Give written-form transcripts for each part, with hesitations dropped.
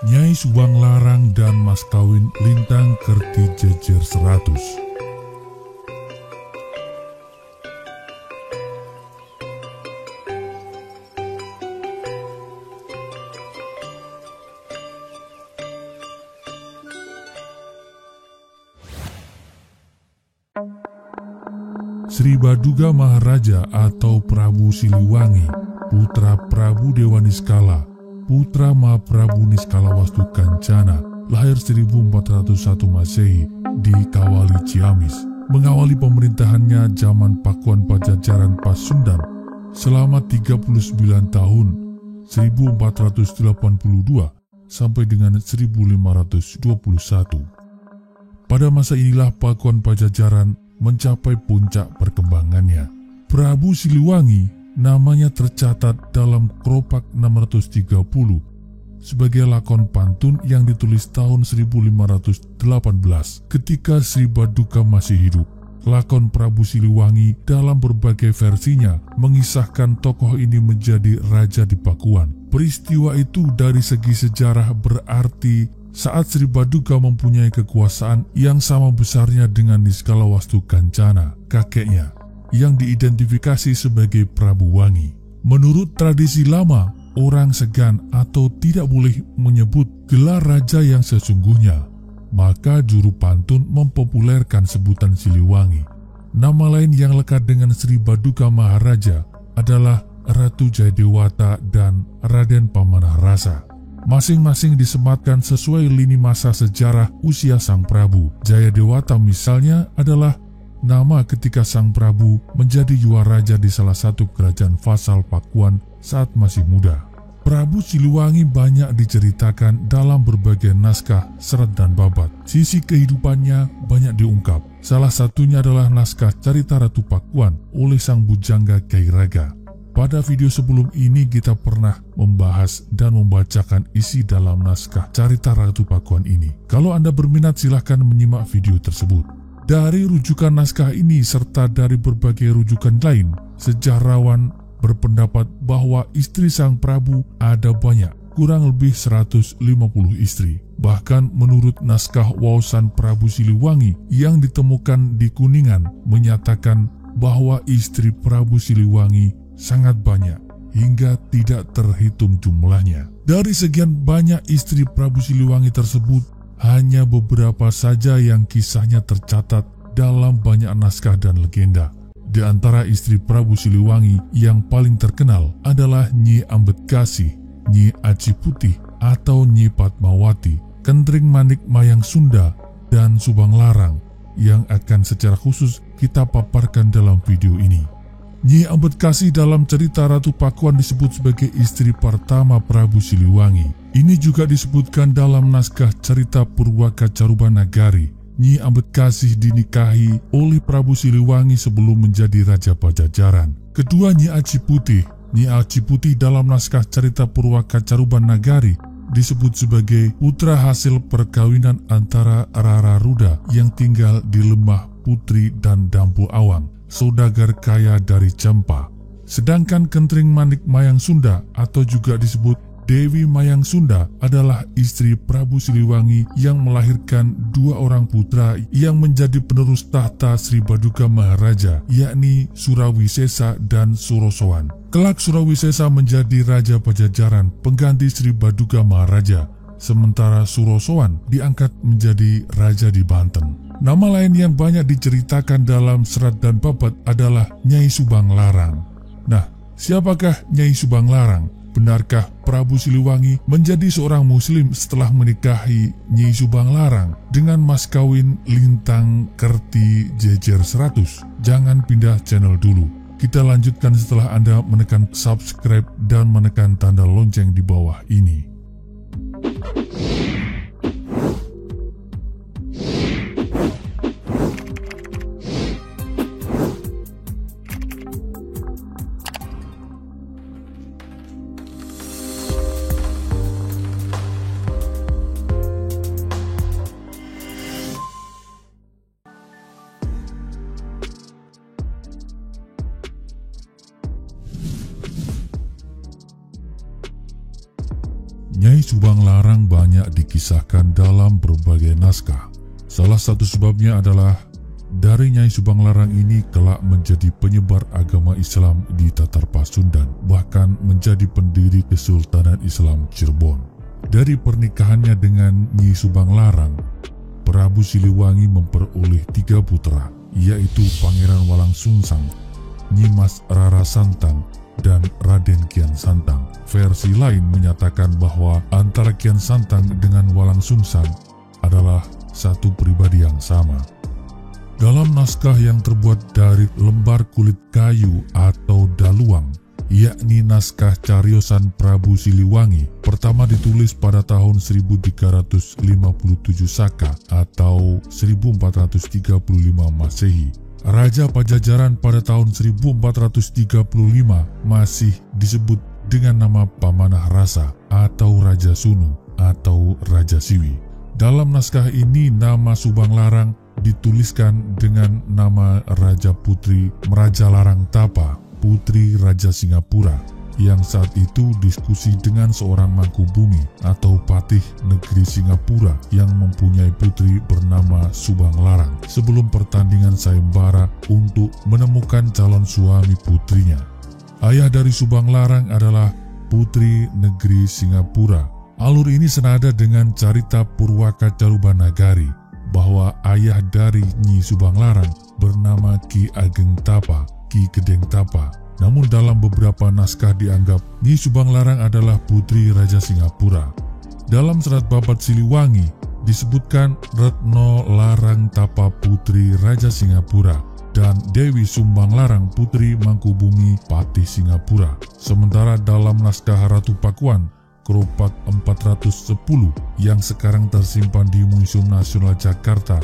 Nyai Subang Larang dan mas kawin Lintang Kerti Jejer 100. Sri Baduga Maharaja atau Prabu Siliwangi, putra Prabu Dewa Niskala, putra Mahaprabu Niskala Wastu Kancana, lahir 1401 Masehi di Kawali Ciamis, mengawali pemerintahannya zaman Pakuan Pajajaran Pasundan selama 39 tahun 1482 sampai dengan 1521. Pada masa inilah Pakuan Pajajaran mencapai puncak perkembangannya. Prabu Siliwangi namanya tercatat dalam Kropak 630 sebagai lakon pantun yang ditulis tahun 1518 ketika Sri Baduga masih hidup. Lakon Prabu Siliwangi dalam berbagai versinya mengisahkan tokoh ini menjadi raja di Pakuan. Peristiwa itu dari segi sejarah berarti saat Sri Baduga mempunyai kekuasaan yang sama besarnya dengan Niskala Wastu Kancana, kakeknya, yang diidentifikasi sebagai Prabu Wangi. Menurut tradisi lama, orang segan atau tidak boleh menyebut gelar raja yang sesungguhnya, maka juru pantun mempopulerkan sebutan Siliwangi. Nama lain yang lekat dengan Sri Baduga Maharaja adalah Ratu Jayadewata dan Raden Pamanarasa. Masing-masing disematkan sesuai lini masa sejarah usia Sang Prabu. Jayadewata misalnya adalah nama ketika Sang Prabu menjadi Yuwaraja di salah satu kerajaan vasal Pakuan saat masih muda. Prabu Siliwangi banyak diceritakan dalam berbagai naskah, serat dan babat. Sisi kehidupannya banyak diungkap. Salah satunya adalah naskah Carita Ratu Pakuan oleh Sang Bujangga Kairaga. Pada video sebelum ini kita pernah membahas dan membacakan isi dalam naskah Carita Ratu Pakuan ini. Kalau Anda berminat silahkan menyimak video tersebut. Dari rujukan naskah ini serta dari berbagai rujukan lain, sejarawan berpendapat bahwa istri Sang Prabu ada banyak, kurang lebih 150 istri. Bahkan menurut naskah Waosan Prabu Siliwangi yang ditemukan di Kuningan menyatakan bahwa istri Prabu Siliwangi sangat banyak hingga tidak terhitung jumlahnya. Dari sekian banyak istri Prabu Siliwangi tersebut, hanya beberapa saja yang kisahnya tercatat dalam banyak naskah dan legenda. Di antara istri Prabu Siliwangi yang paling terkenal adalah Nyi Ambetkasih, Nyi Aci Putih atau Nyi Padmawati, Kentring Manik Mayang Sunda, dan Subang Larang yang akan secara khusus kita paparkan dalam video ini. Nyi Ambetkasih dalam cerita Ratu Pakuan disebut sebagai istri pertama Prabu Siliwangi. Ini juga disebutkan dalam naskah cerita Purwaka Carubanagari. Nyi Ambetkasih dinikahi oleh Prabu Siliwangi sebelum menjadi Raja Pajajaran. Kedua Nyi Aci Putih. Nyi Aci Putih dalam naskah cerita Purwaka Carubanagari disebut sebagai putra hasil perkawinan antara Rara Ruda yang tinggal di Lembah Putri dan Dampu Awang, saudagar kaya dari Cempa. Sedangkan Kentring Manik Mayang Sunda atau juga disebut Dewi Mayang Sunda adalah istri Prabu Siliwangi yang melahirkan dua orang putra yang menjadi penerus tahta Sri Baduga Maharaja, yakni Surawisesa dan Surosowan. Kelak Surawisesa menjadi Raja Pajajaran pengganti Sri Baduga Maharaja, sementara Surosowan diangkat menjadi Raja di Banten. Nama lain yang banyak diceritakan dalam serat dan babat adalah Nyai Subang Larang. Nah, siapakah Nyai Subang Larang? Benarkah Prabu Siliwangi menjadi seorang muslim setelah menikahi Nyai Subang Larang dengan mas kawin Lintang Kerti Jejer 100? Jangan pindah channel dulu. Kita lanjutkan setelah Anda menekan subscribe dan menekan tanda lonceng di bawah ini. Subanglarang banyak dikisahkan dalam berbagai naskah. Salah satu sebabnya adalah dari Nyai Subanglarang ini kelak menjadi penyebar agama Islam di Tatar Pasundan, bahkan menjadi pendiri Kesultanan Islam Cirebon. Dari pernikahannya dengan Nyi Subanglarang, Prabu Siliwangi memperoleh 3 putra, yaitu Pangeran Walangsungsang, Nyimas Rara Santang, dan Raden Kian Santang. Versi lain menyatakan bahwa antara Kian Santang dengan Walangsungsang adalah satu pribadi yang sama. Dalam naskah yang terbuat dari lembar kulit kayu atau daluang, yakni naskah Cariosan Prabu Siliwangi, pertama ditulis pada tahun 1357 Saka atau 1435 Masehi. Raja Pajajaran pada tahun 1435 masih disebut dengan nama Pamanah Rasa atau Raja Sunu atau Raja Siwi. Dalam naskah ini nama Subanglarang dituliskan dengan nama Raja Putri Merajalarang Tapa, Putri Raja Singapura, yang saat itu diskusi dengan seorang Mangkubumi atau patih negeri Singapura yang mempunyai putri bernama Subanglarang sebelum pertandingan sayembara untuk menemukan calon suami putrinya. Ayah dari Subanglarang adalah Putri Negeri Singapura. Alur ini senada dengan carita Purwaka Carubanagari bahwa ayah dari Nyi Subanglarang bernama Ki Ageng Tapa, Ki Gedeng Tapa. Namun dalam beberapa naskah dianggap Nyi Subanglarang adalah putri Raja Singapura. Dalam serat Babat Siliwangi disebutkan Retno Larang Tapa putri Raja Singapura dan Dewi Sumbanglarang putri Mangkubumi Patih Singapura. Sementara dalam naskah Ratu Pakuan Keropak 410 yang sekarang tersimpan di Museum Nasional Jakarta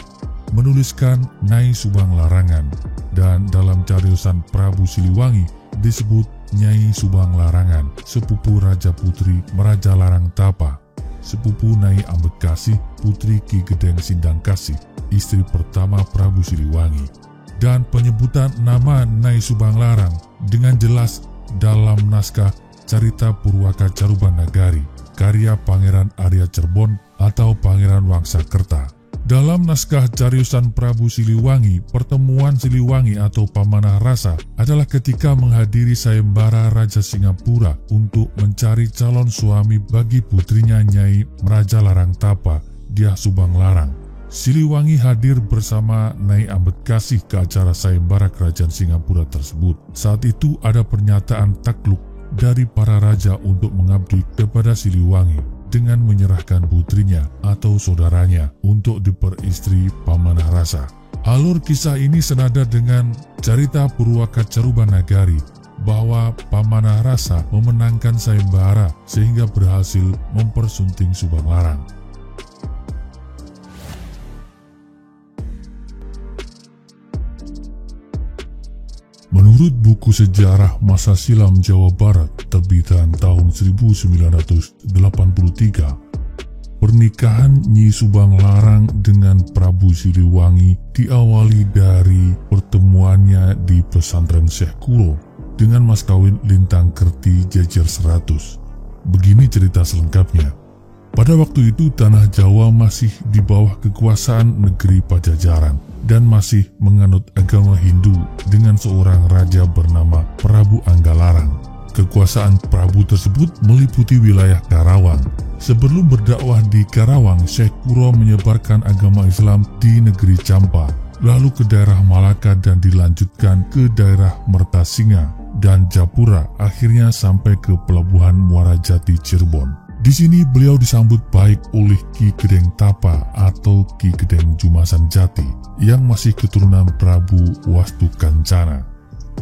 menuliskan Nyai Subanglarangan, dan dalam Cariosan Prabu Siliwangi disebut Nyai Subanglarangan, sepupu Raja Putri Merajalarang Tapa, sepupu Nyai Ambedkasih Putri Ki Gedeng Sindangkasih, istri pertama Prabu Siliwangi. Dan penyebutan nama Nyai Subanglarang dengan jelas dalam naskah Carita Purwaka Carubanagari, karya Pangeran Arya Cirebon atau Pangeran Wangsakerta. Dalam naskah Cariosan Prabu Siliwangi, pertemuan Siliwangi atau Pamanah Rasa adalah ketika menghadiri sayembara Raja Singapura untuk mencari calon suami bagi putrinya Nyai Merajalarang Tapa, Dyah Subanglarang. Siliwangi hadir bersama Nyai Ambedkasih ke acara sayembara kerajaan Singapura tersebut. Saat itu ada pernyataan takluk dari para raja untuk mengabdi kepada Siliwangi dengan menyerahkan putrinya atau saudaranya untuk diperistri Pamanah Rasa. Alur kisah ini senada dengan carita Purwaka Carubanagari bahwa Pamanah Rasa memenangkan sayembara sehingga berhasil mempersunting Subanglarang. Menurut buku sejarah masa silam Jawa Barat terbitan tahun 1983, pernikahan Nyi Subanglarang dengan Prabu Siliwangi diawali dari pertemuannya di pesantren Syekh Kuro dengan mas kawin Lintang Kerti Jejer 100. Begini cerita selengkapnya. Pada waktu itu tanah Jawa masih di bawah kekuasaan negeri Pajajaran dan masih menganut agama Hindu dengan seorang raja bernama Prabu Anggalarang. Kekuasaan Prabu tersebut meliputi wilayah Karawang. Sebelum berdakwah di Karawang, Syekh Kuro menyebarkan agama Islam di negeri Campa, lalu ke daerah Malaka dan dilanjutkan ke daerah Mertasinga dan Japura, akhirnya sampai ke pelabuhan Muara Jati Cirebon. Di sini beliau disambut baik oleh Ki Gedeng Tapa atau Ki Gedeng Jumasan Jati yang masih keturunan Prabu Wastu Kancana.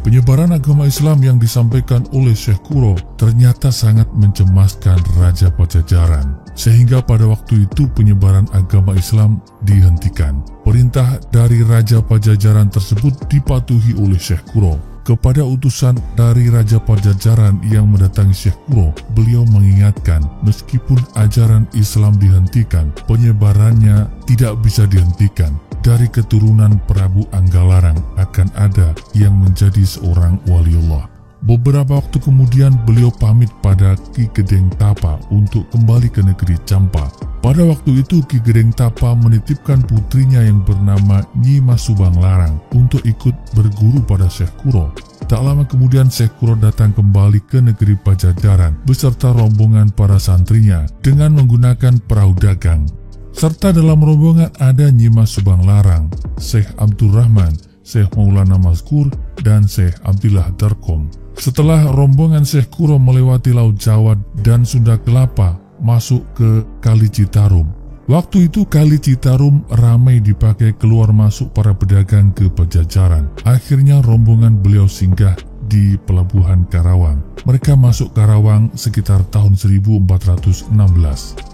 Penyebaran agama Islam yang disampaikan oleh Syekh Kuro ternyata sangat mencemaskan Raja Pajajaran, sehingga pada waktu itu penyebaran agama Islam dihentikan. Perintah dari Raja Pajajaran tersebut dipatuhi oleh Syekh Kuro. Kepada utusan dari Raja Pajajaran yang mendatangi Syekh Kuro, beliau mengingatkan meskipun ajaran Islam dihentikan, penyebarannya tidak bisa dihentikan. Dari keturunan Prabu Anggalarang akan ada yang menjadi seorang waliullah. Beberapa waktu kemudian beliau pamit pada Ki Gedeng Tapa untuk kembali ke negeri Campa. Pada waktu itu Ki Gedeng Tapa menitipkan putrinya yang bernama Nyi Mas Subang Larang untuk ikut berguru pada Syekh Kuro. Tak lama kemudian Syekh Kuro datang kembali ke negeri Pajajaran beserta rombongan para santrinya dengan menggunakan perahu dagang. Serta dalam rombongan ada Nyi Mas Subang Larang, Syekh Abdurrahman, Syekh Maulana Mazkur, dan Syekh Abdillah Darkom. Setelah rombongan Syekh Kuro melewati Laut Jawa dan Sunda Kelapa masuk ke Kali Citarum. Waktu itu Kali Citarum ramai dipakai keluar masuk para pedagang ke Pajajaran. Akhirnya rombongan beliau singgah di Pelabuhan Karawang. Mereka masuk Karawang sekitar tahun 1416.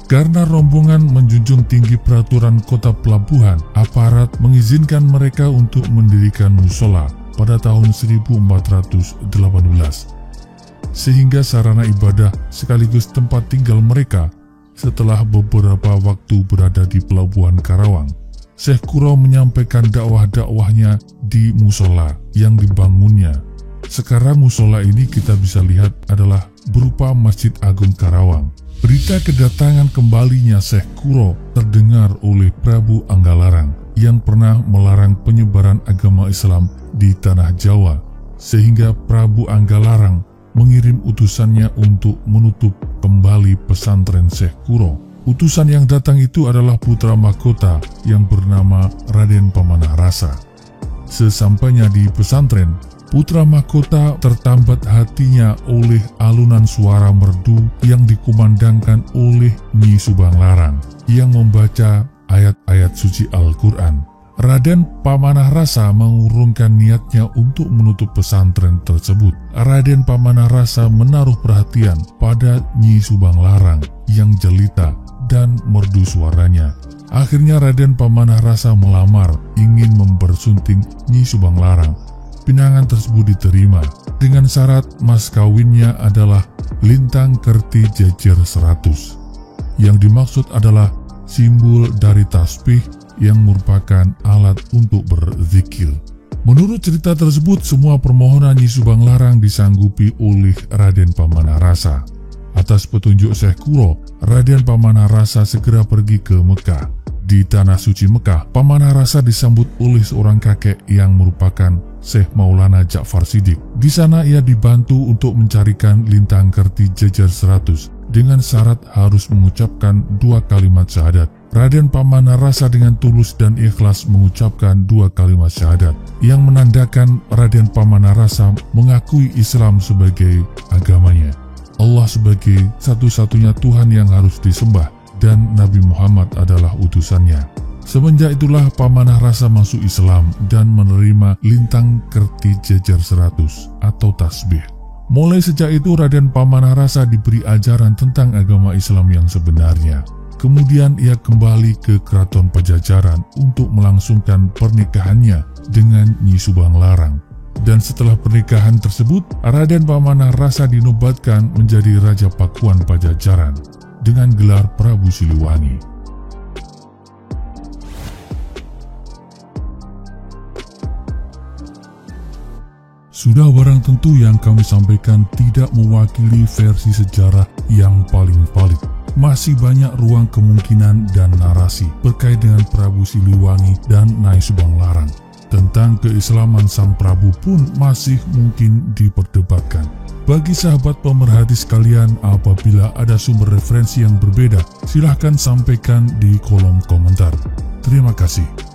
Karena rombongan menjunjung tinggi peraturan kota pelabuhan, aparat mengizinkan mereka untuk mendirikan musola pada tahun 1418. Sehingga sarana ibadah sekaligus tempat tinggal mereka setelah beberapa waktu berada di Pelabuhan Karawang. Syekh Kuro menyampaikan dakwah-dakwahnya di musola yang dibangunnya. Sekarang musola ini kita bisa lihat adalah berupa Masjid Agung Karawang. Berita kedatangan kembalinya Syekh Kuro terdengar oleh Prabu Anggalarang yang pernah melarang penyebaran agama Islam di tanah Jawa, sehingga Prabu Anggalarang mengirim utusannya untuk menutup kembali pesantren Syekh Kuro. Utusan yang datang itu adalah putra mahkota yang bernama Raden Pamanah Rasa. Sesampainya di pesantren, putra mahkota tertambat hatinya oleh alunan suara merdu yang dikumandangkan oleh Nyi Subang Larang yang membaca ayat-ayat suci Al-Quran. Raden Pamanah Rasa mengurungkan niatnya untuk menutup pesantren tersebut. Raden Pamanah Rasa menaruh perhatian pada Nyi Subang Larang yang jelita dan merdu suaranya. Akhirnya Raden Pamanah Rasa melamar ingin mempersunting Nyi Subang Larang. Pinangan tersebut diterima dengan syarat mas kawinnya adalah lintang kerti jejer 100. Yang dimaksud adalah simbol dari tasbih yang merupakan alat untuk berzikir. Menurut cerita tersebut, semua permohonan Nyi Subang Larang disanggupi oleh Raden Pamanah Rasa. Atas petunjuk Syekh Kuro, Raden Pamanah Rasa segera pergi ke Mekah. Di tanah suci Mekah, Pamanah Rasa disambut oleh seorang kakek yang merupakan Syekh Maulana Ja'far Siddiq. Di sana ia dibantu untuk mencarikan lintang kerti jejer 100 dengan syarat harus mengucapkan 2 kalimat syahadat. Raden Pamanah Rasa dengan tulus dan ikhlas mengucapkan 2 kalimat syahadat yang menandakan Raden Pamanah Rasa mengakui Islam sebagai agamanya, Allah sebagai satu-satunya Tuhan yang harus disembah, dan Nabi Muhammad adalah utusannya. Semenjak itulah Pamanah Rasa masuk Islam dan menerima lintang kerti jejer 100 atau tasbih. Mulai sejak itu Raden Pamanah Rasa diberi ajaran tentang agama Islam yang sebenarnya. Kemudian ia kembali ke Keraton Pajajaran untuk melangsungkan pernikahannya dengan Nyi Subang Larang. Dan setelah pernikahan tersebut, Raden Pamanah Rasa dinobatkan menjadi Raja Pakuan Pajajaran dengan gelar Prabu Siliwangi. Sudah barang tentu yang kami sampaikan tidak mewakili versi sejarah yang paling valid. Masih banyak ruang kemungkinan dan narasi terkait dengan Prabu Siliwangi dan Nyai Subang Larang. Tentang keislaman Sang Prabu pun masih mungkin diperdebatkan. Bagi sahabat pemerhati sekalian, apabila ada sumber referensi yang berbeda, silahkan sampaikan di kolom komentar. Terima kasih.